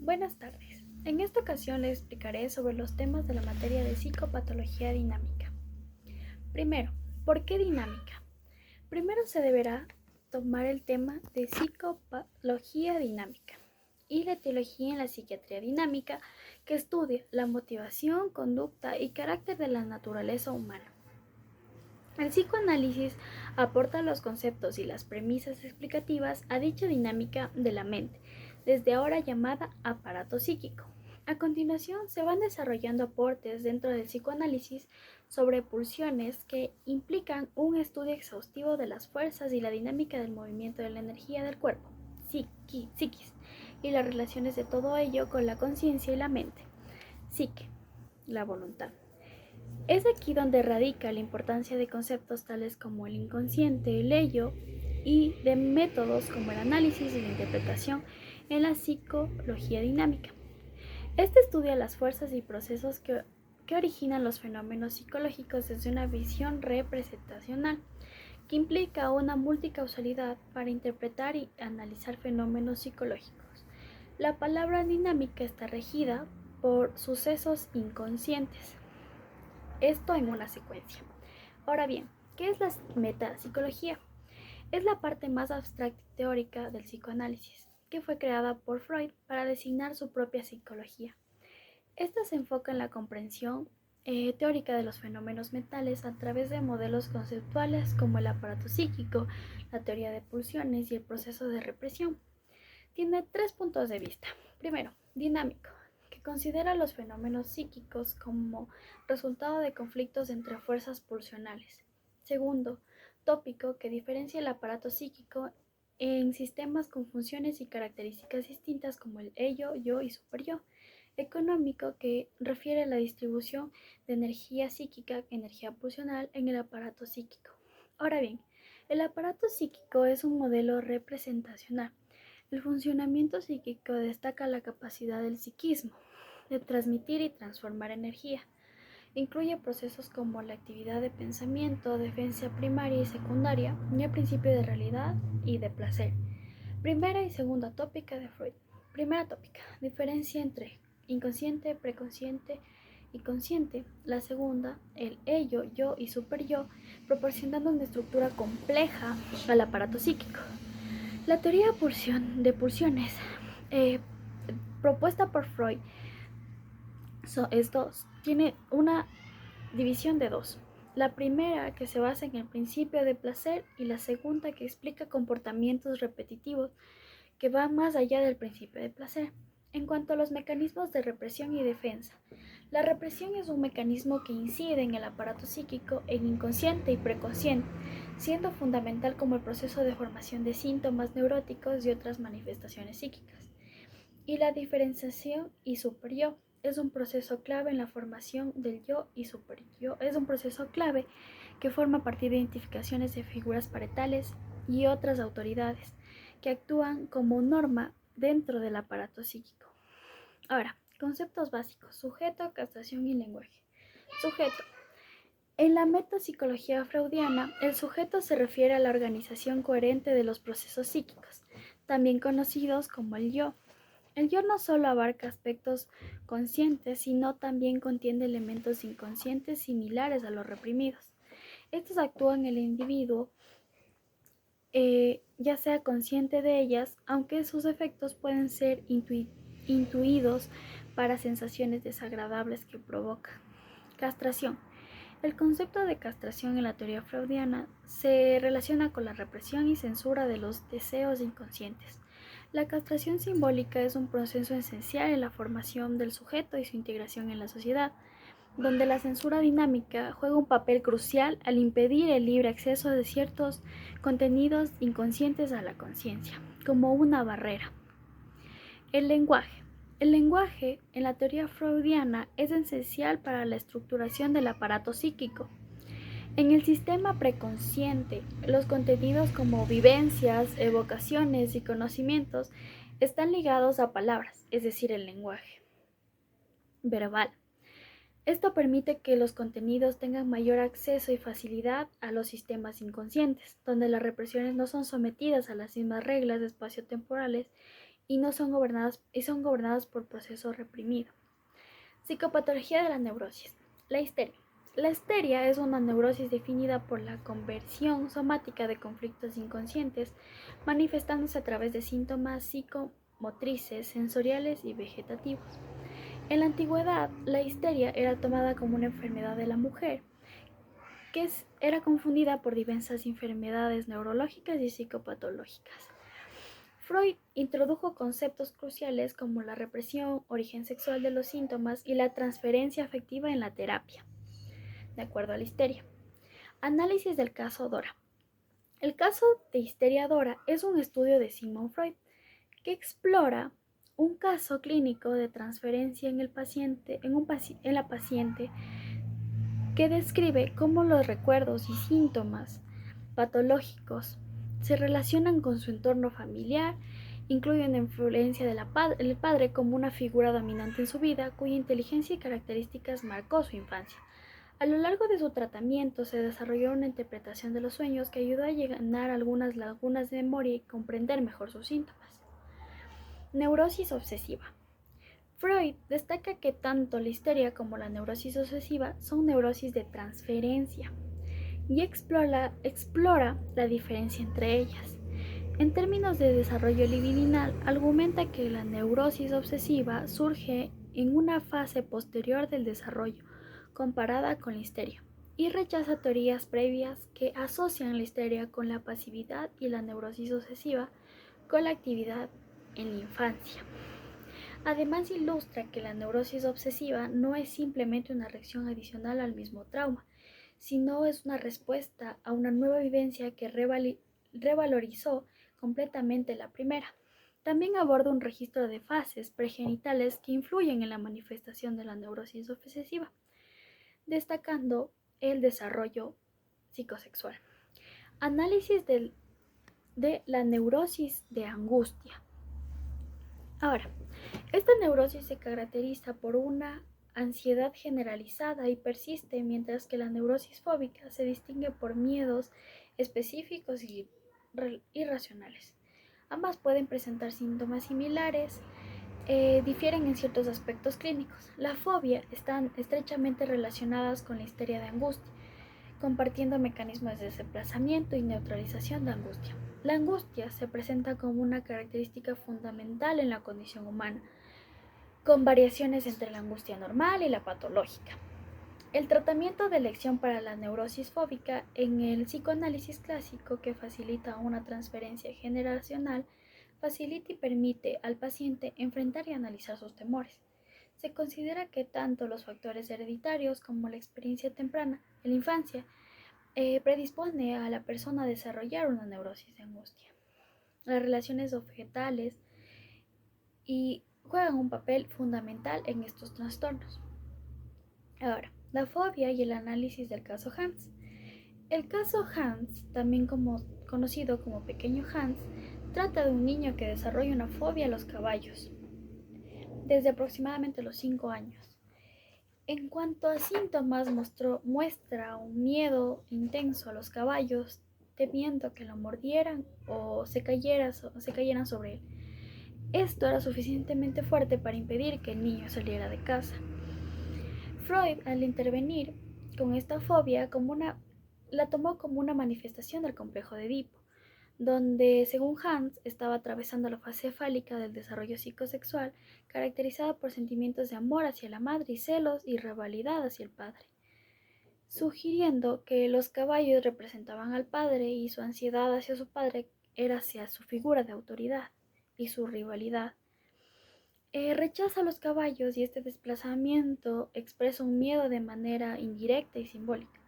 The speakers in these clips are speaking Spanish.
Buenas tardes. En esta ocasión les explicaré sobre los temas de la materia de psicopatología dinámica. Primero, ¿por qué dinámica? Primero se deberá tomar el tema de psicopatología dinámica y la etiología en la psiquiatría dinámica, que estudia la motivación, conducta y carácter de la naturaleza humana. El psicoanálisis aporta los conceptos y las premisas explicativas a dicha dinámica de la mente, desde ahora llamada aparato psíquico. A continuación, se van desarrollando aportes dentro del psicoanálisis sobre pulsiones que implican un estudio exhaustivo de las fuerzas y la dinámica del movimiento de la energía del cuerpo, psiquis, y las relaciones de todo ello con la conciencia y la mente, psique, la voluntad. Es aquí donde radica la importancia de conceptos tales como el inconsciente, el ello, y de métodos como el análisis y la interpretación en la psicología dinámica. Este estudia las fuerzas y procesos que originan los fenómenos psicológicos desde una visión representacional, que implica una multicausalidad para interpretar y analizar fenómenos psicológicos. La palabra dinámica está regida por sucesos inconscientes. Esto en una secuencia. Ahora bien, ¿qué es la metapsicología? Es la parte más abstracta y teórica del psicoanálisis, que fue creada por Freud para designar su propia psicología. Esta se enfoca en la comprensión teórica de los fenómenos mentales a través de modelos conceptuales como el aparato psíquico, la teoría de pulsiones y el proceso de represión. Tiene tres puntos de vista. Primero, dinámico, que considera los fenómenos psíquicos como resultado de conflictos entre fuerzas pulsionales. Segundo, tópico, que diferencia el aparato psíquico en sistemas con funciones y características distintas como el ello, yo y superyo. Económico, que refiere a la distribución de energía psíquica, energía pulsional en el aparato psíquico. Ahora bien, el aparato psíquico es un modelo representacional. El funcionamiento psíquico destaca la capacidad del psiquismo de transmitir y transformar energía. Incluye procesos como la actividad de pensamiento, defensa primaria y secundaria, y el principio de realidad y de placer. Primera y segunda tópica de Freud. Primera tópica, diferencia entre inconsciente, preconsciente y consciente. La segunda, el ello, yo y superyo, proporcionando una estructura compleja al aparato psíquico. La teoría de pulsiones propuesta por Freud tiene una división de dos. La primera, que se basa en el principio de placer, y la segunda, que explica comportamientos repetitivos que van más allá del principio de placer. En cuanto a los mecanismos de represión y defensa, la represión es un mecanismo que incide en el aparato psíquico en inconsciente y preconsciente, siendo fundamental como el proceso de formación de síntomas neuróticos y otras manifestaciones psíquicas. Y la diferenciación y superyo es un proceso clave en la formación del yo y superyo. Es un proceso clave que forma a partir de identificaciones de figuras paretales y otras autoridades que actúan como norma dentro del aparato psíquico. Ahora, conceptos básicos: sujeto, castración y lenguaje. Sujeto. En la metapsicología freudiana, el sujeto se refiere a la organización coherente de los procesos psíquicos, también conocidos como el yo. El yo no solo abarca aspectos conscientes, sino también contiene elementos inconscientes similares a los reprimidos. Estos actúan en el individuo, ya sea consciente de ellas, aunque sus efectos pueden ser intuidos para sensaciones desagradables que provocan. Castración. El concepto de castración en la teoría freudiana se relaciona con la represión y censura de los deseos inconscientes. La castración simbólica es un proceso esencial en la formación del sujeto y su integración en la sociedad, donde la censura dinámica juega un papel crucial al impedir el libre acceso de ciertos contenidos inconscientes a la conciencia, como una barrera. El lenguaje. El lenguaje, en la teoría freudiana, es esencial para la estructuración del aparato psíquico. En el sistema preconsciente, los contenidos como vivencias, evocaciones y conocimientos están ligados a palabras, es decir, el lenguaje verbal. Esto permite que los contenidos tengan mayor acceso y facilidad a los sistemas inconscientes, donde las represiones no son sometidas a las mismas reglas espaciotemporales y son gobernadas por proceso reprimido. Psicopatología de la neurosis. La histeria. La histeria es una neurosis definida por la conversión somática de conflictos inconscientes, manifestándose a través de síntomas psicomotrices, sensoriales y vegetativos. En la antigüedad, la histeria era tomada como una enfermedad de la mujer, que era confundida por diversas enfermedades neurológicas y psicopatológicas. Freud introdujo conceptos cruciales como la represión, origen sexual de los síntomas y la transferencia afectiva en la terapia, de acuerdo a la histeria. Análisis del caso Dora. El caso de histeria Dora es un estudio de Sigmund Freud que explora un caso clínico de transferencia en la paciente que describe cómo los recuerdos y síntomas patológicos se relacionan con su entorno familiar, incluyen la influencia del padre como una figura dominante en su vida, cuya inteligencia y características marcó su infancia. A lo largo de su tratamiento se desarrolló una interpretación de los sueños que ayudó a llenar algunas lagunas de memoria y comprender mejor sus síntomas. Neurosis obsesiva. Freud destaca que tanto la histeria como la neurosis obsesiva son neurosis de transferencia y explora la diferencia entre ellas. En términos de desarrollo libidinal, argumenta que la neurosis obsesiva surge en una fase posterior del desarrollo, comparada con la histeria, y rechaza teorías previas que asocian la histeria con la pasividad y la neurosis obsesiva con la actividad en la infancia. Además, ilustra que la neurosis obsesiva no es simplemente una reacción adicional al mismo trauma, sino es una respuesta a una nueva vivencia que revalorizó completamente la primera. También aborda un registro de fases pregenitales que influyen en la manifestación de la neurosis obsesiva, destacando el desarrollo psicosexual. Análisis de la neurosis de angustia. Ahora, esta neurosis se caracteriza por una ansiedad generalizada y persiste, mientras que la neurosis fóbica se distingue por miedos específicos y irracionales. Ambas pueden presentar síntomas similares, difieren en ciertos aspectos clínicos. La fobia están estrechamente relacionadas con la histeria de angustia, compartiendo mecanismos de desplazamiento y neutralización de angustia. La angustia se presenta como una característica fundamental en la condición humana, con variaciones entre la angustia normal y la patológica. El tratamiento de elección para la neurosis fóbica en el psicoanálisis clásico, que facilita una transferencia generacional, facilita y permite al paciente enfrentar y analizar sus temores. Se considera que tanto los factores hereditarios como la experiencia temprana en la infancia predispone a la persona a desarrollar una neurosis de angustia. Las relaciones objetales y juegan un papel fundamental en estos trastornos. Ahora, la fobia y el análisis del caso Hans. El caso Hans, también conocido como Pequeño Hans, trata de un niño que desarrolla una fobia a los caballos desde aproximadamente los 5 años. En cuanto a síntomas, muestra un miedo intenso a los caballos, temiendo que lo mordieran o se cayeran sobre él. Esto era suficientemente fuerte para impedir que el niño saliera de casa. Freud, al intervenir con esta fobia, la tomó como una manifestación del complejo de Edipo, donde, según Hans, estaba atravesando la fase fálica del desarrollo psicosexual, caracterizada por sentimientos de amor hacia la madre y celos y rivalidad hacia el padre, sugiriendo que los caballos representaban al padre y su ansiedad hacia su padre era hacia su figura de autoridad y su rivalidad. Rechaza a los caballos y este desplazamiento expresa un miedo de manera indirecta y simbólica.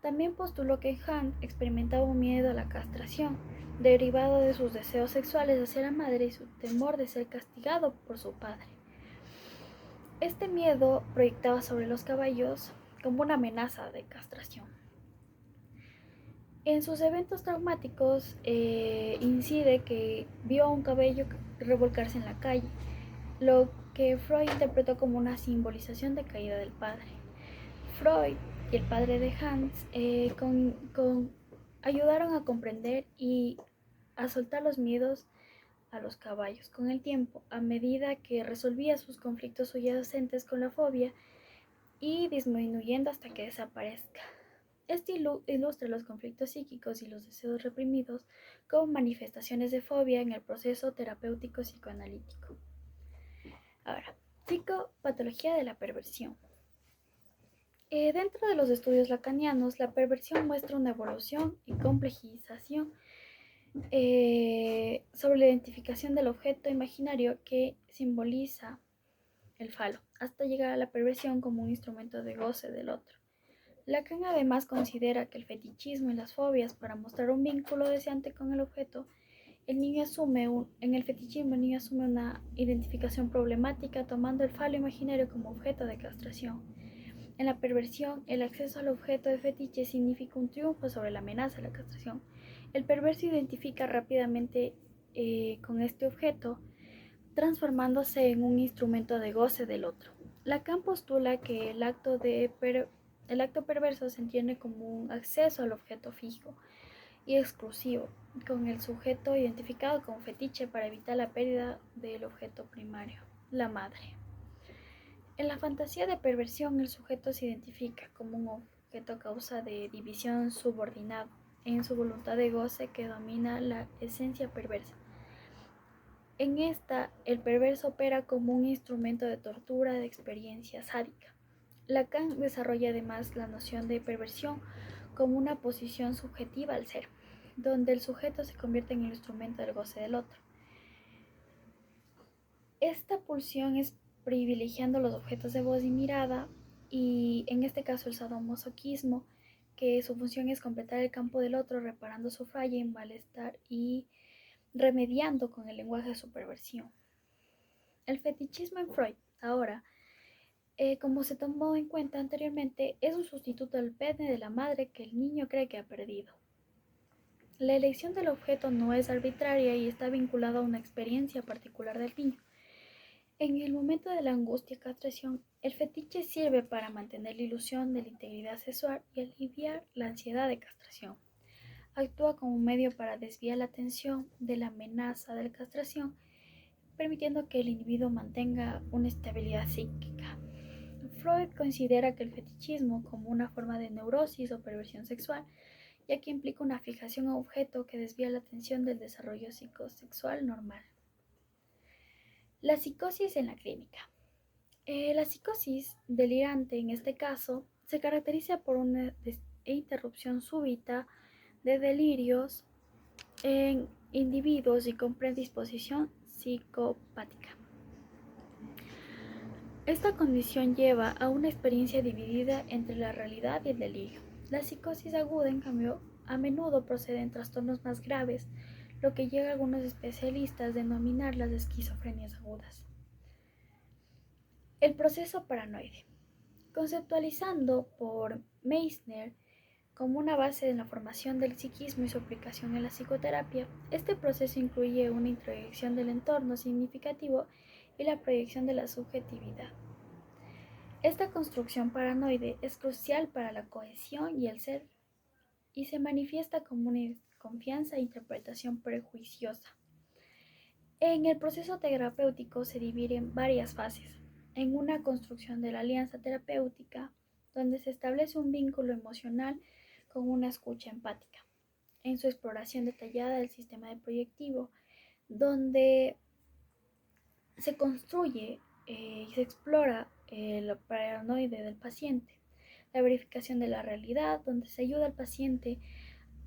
También postuló que Hans experimentaba un miedo a la castración, derivado de sus deseos sexuales hacia la madre y su temor de ser castigado por su padre. Este miedo proyectaba sobre los caballos como una amenaza de castración. En sus eventos traumáticos incide que vio a un caballo revolcarse en la calle, lo que Freud interpretó como una simbolización de caída del padre. Freud y el padre de Hans ayudaron a comprender y a soltar los miedos a los caballos con el tiempo, a medida que resolvía sus conflictos subyacentes con la fobia y disminuyendo hasta que desaparezca. Este ilustra los conflictos psíquicos y los deseos reprimidos como manifestaciones de fobia en el proceso terapéutico psicoanalítico. Ahora, psicopatología de la perversión. Dentro de los estudios lacanianos, la perversión muestra una evolución y complejización sobre la identificación del objeto imaginario que simboliza el falo, hasta llegar a la perversión como un instrumento de goce del otro. Lacan además considera que el fetichismo y las fobias para mostrar un vínculo deseante con el objeto, en el fetichismo el niño asume una identificación problemática tomando el falo imaginario como objeto de castración. En la perversión, el acceso al objeto de fetiche significa un triunfo sobre la amenaza de la castración. El perverso identifica rápidamente con este objeto, transformándose en un instrumento de goce del otro. Lacan postula que el acto perverso se entiende como un acceso al objeto fijo y exclusivo, con el sujeto identificado como fetiche para evitar la pérdida del objeto primario, la madre. En la fantasía de perversión, el sujeto se identifica como un objeto causa de división subordinado en su voluntad de goce que domina la esencia perversa. En esta, el perverso opera como un instrumento de tortura de experiencia sádica. Lacan desarrolla además la noción de perversión como una posición subjetiva al ser, donde el sujeto se convierte en el instrumento del goce del otro. Esta pulsión es privilegiando los objetos de voz y mirada, y en este caso el sadomasoquismo, que su función es completar el campo del otro, reparando su falla en malestar y remediando con el lenguaje de su perversión. El fetichismo en Freud, ahora, como se tomó en cuenta anteriormente, es un sustituto del pene de la madre que el niño cree que ha perdido. La elección del objeto no es arbitraria y está vinculada a una experiencia particular del niño. En el momento de la angustia y castración, el fetiche sirve para mantener la ilusión de la integridad sexual y aliviar la ansiedad de castración. Actúa como un medio para desviar la atención de la amenaza de la castración, permitiendo que el individuo mantenga una estabilidad psíquica. Freud considera que el fetichismo como una forma de neurosis o perversión sexual, ya que implica una fijación a objeto que desvía la atención del desarrollo psicosexual normal. La psicosis en la clínica. La psicosis delirante, en este caso, se caracteriza por una interrupción súbita de delirios en individuos y con predisposición psicopática. Esta condición lleva a una experiencia dividida entre la realidad y el delirio. La psicosis aguda, en cambio, a menudo procede en trastornos más graves, lo que llega a algunos especialistas a denominar las esquizofrenias agudas. El proceso paranoide. Conceptualizando por Meissner como una base de la formación del psiquismo y su aplicación en la psicoterapia, este proceso incluye una introyección del entorno significativo y la proyección de la subjetividad. Esta construcción paranoide es crucial para la cohesión y el ser y se manifiesta como una desconfianza e interpretación prejuiciosa. En el proceso terapéutico se divide en varias fases. En una construcción de la alianza terapéutica, donde se establece un vínculo emocional con una escucha empática. En su exploración detallada del sistema de proyectivo, donde se construye y se explora lo paranoide del paciente. La verificación de la realidad, donde se ayuda al paciente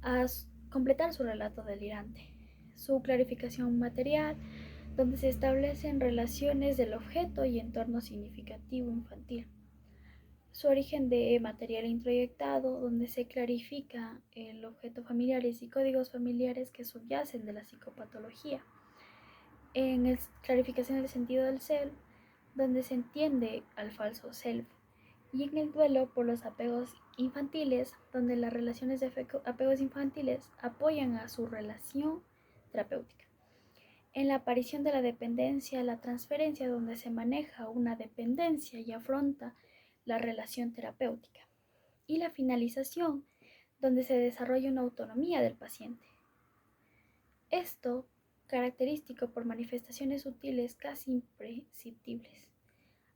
a completar su relato delirante. Su clarificación material, donde se establecen relaciones del objeto y entorno significativo infantil. Su origen de material introyectado, donde se clarifica el objeto familiares y códigos familiares que subyacen de la psicopatología. En la clarificación del sentido del self, donde se entiende al falso self. Y en el duelo por los apegos infantiles, donde las relaciones de apegos infantiles apoyan a su relación terapéutica. En la aparición de la dependencia, la transferencia, donde se maneja una dependencia y afronta la relación terapéutica. Y la finalización, donde se desarrolla una autonomía del paciente. Esto característico por manifestaciones sutiles casi imperceptibles.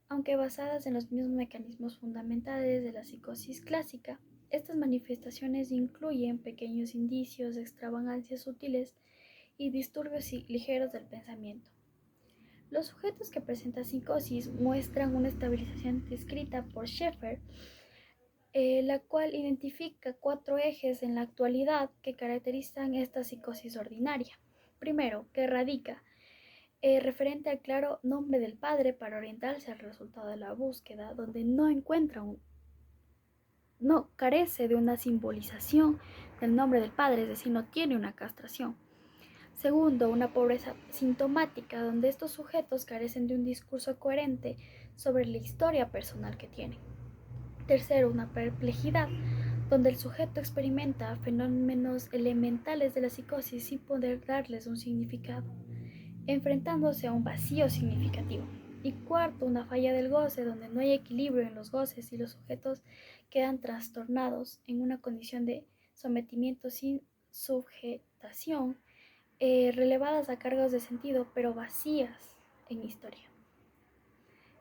Aunque basadas en los mismos mecanismos fundamentales de la psicosis clásica, estas manifestaciones incluyen pequeños indicios de extravagancias sutiles y disturbios ligeros del pensamiento. Los sujetos que presentan psicosis muestran una estabilización descrita por Schaeffer, la cual identifica 4 ejes en la actualidad que caracterizan esta psicosis ordinaria. Primero, que radica referente al claro nombre del padre para orientarse al resultado de la búsqueda, donde no carece de una simbolización del nombre del padre, es decir, no tiene una castración. Segundo, una pobreza sintomática, donde estos sujetos carecen de un discurso coherente sobre la historia personal que tienen. Tercero, una perplejidad, donde el sujeto experimenta fenómenos elementales de la psicosis sin poder darles un significado, enfrentándose a un vacío significativo. Y cuarto, una falla del goce, donde no hay equilibrio en los goces y los sujetos quedan trastornados en una condición de sometimiento sin subjetación, relevadas a cargos de sentido, pero vacías en historia.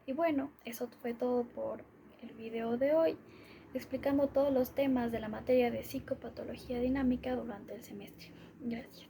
Y bueno, eso fue todo por el video de hoy, explicando todos los temas de la materia de psicopatología dinámica durante el semestre. Gracias.